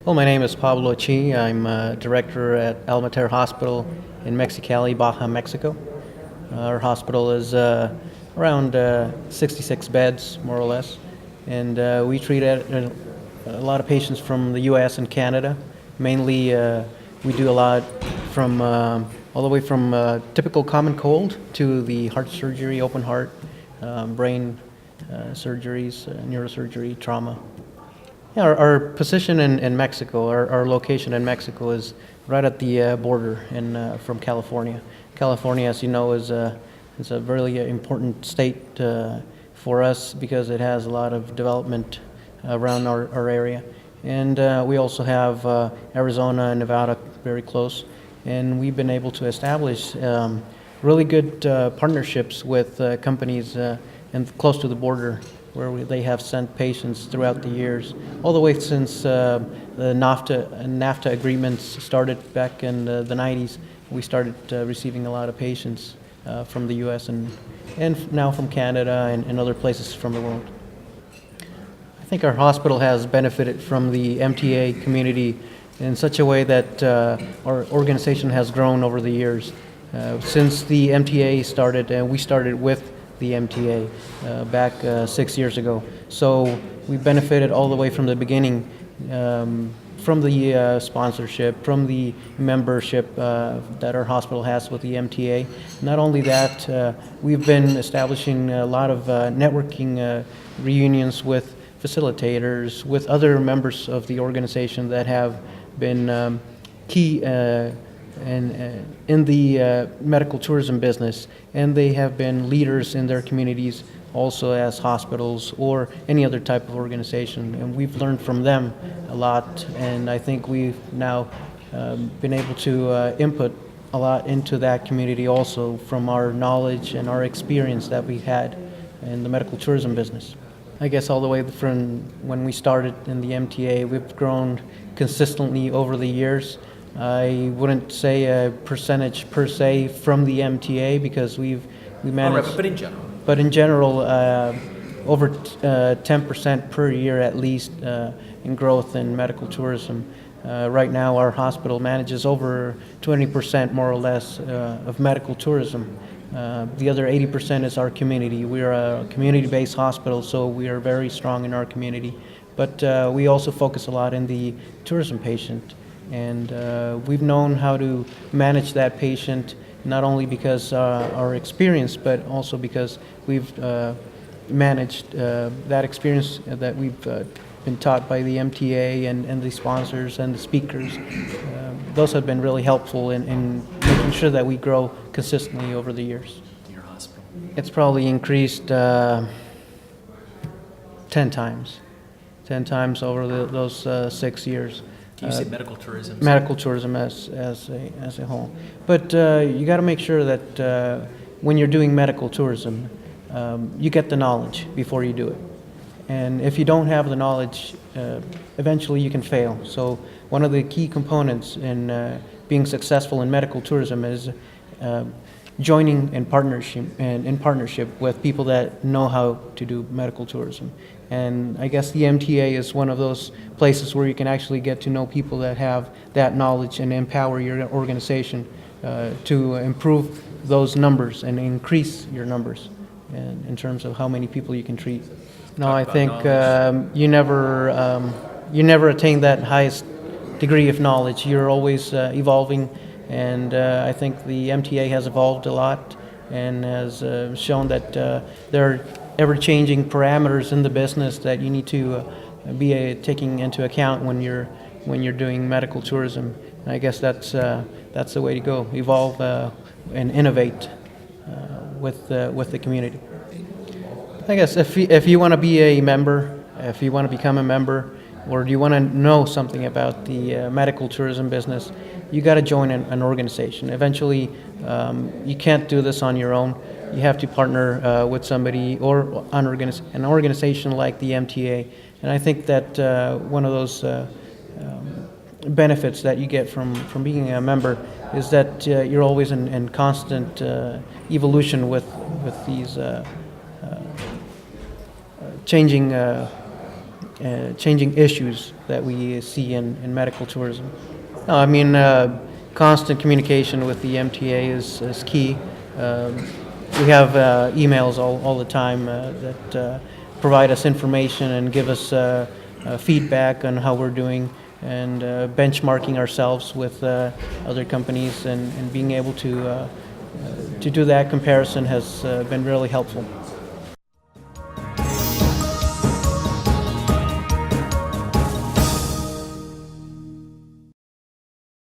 Well, my name is Pablo Chi. I'm director at Almater Hospital in Mexicali, Baja, Mexico. Our hospital is around 66 beds, more or less, and we treat a lot of patients from the U.S. and Canada. Mainly, we do a lot from all the way from typical common cold to the heart surgery, open heart, brain surgeries, neurosurgery, trauma. Yeah, our position in Mexico, our location in Mexico is right at the border from California. California, as you know, is a really important state for us because it has a lot of development around our area. And we also have Arizona and Nevada very close. And we've been able to establish really good partnerships with companies and close to the border where they have sent patients throughout the years, all the way since the NAFTA agreements started back in the 90s. We started receiving a lot of patients from the U.S. and now from Canada and other places from the world. I think our hospital has benefited from the MTA community in such a way that our organization has grown over the years. Since the MTA started, we started with the MTA back 6 years ago. So we benefited all the way from the beginning from the sponsorship, from the membership that our hospital has with the MTA. Not only that, we've been establishing a lot of networking reunions with facilitators, with other members of the organization that have been key in the medical tourism business, and they have been leaders in their communities also as hospitals or any other type of organization, and we've learned from them a lot, and I think we've now been able to input a lot into that community also from our knowledge and our experience that we've had in the medical tourism business. I guess all the way from when we started in the MTA, we've grown consistently over the years. I wouldn't say a percentage per se from the MTA because we managed. Right, but in general. But in general, over 10% per year at least in growth in medical tourism. Right now, our hospital manages over 20% more or less of medical tourism. The other 80% is our community. We are a community-based hospital, so we are very strong in our community. But we also focus a lot in the tourism patient. And we've known how to manage that patient, not only because our experience, but also because we've managed that experience that we've been taught by the MTA and the sponsors and the speakers. Those have been really helpful in making sure that we grow consistently over the years. Your hospital? It's probably increased 10 times over those 6 years. Can you say medical tourism? Medical tourism as a whole. But you got to make sure that when you're doing medical tourism, you get the knowledge before you do it. And if you don't have the knowledge, eventually you can fail. So one of the key components in being successful in medical tourism is joining in partnership with people that know how to do medical tourism. And I guess the MTA is one of those places where you can actually get to know people that have that knowledge and empower your organization to improve those numbers and increase your numbers in terms of how many people you can treat. No, I think you never attain that highest degree of knowledge. You're always evolving, and I think the MTA has evolved a lot and has shown that there are ever-changing parameters in the business that you need to be taking into account when you're doing medical tourism. And I guess that's the way to go: evolve and innovate with the community. I guess if you want to be a member, if you want to become a member, or do you want to know something about the medical tourism business, you got to join an organization. Eventually, you can't do this on your own. You have to partner with somebody or an organization like the MTA. And I think that one of those benefits that you get from being a member is that you're always in constant evolution with these changing changing issues that we see in medical tourism. No, I mean, constant communication with the MTA is key. We have emails all the time that provide us information and give us feedback on how we're doing, and benchmarking ourselves with other companies, and being able to do that comparison has been really helpful.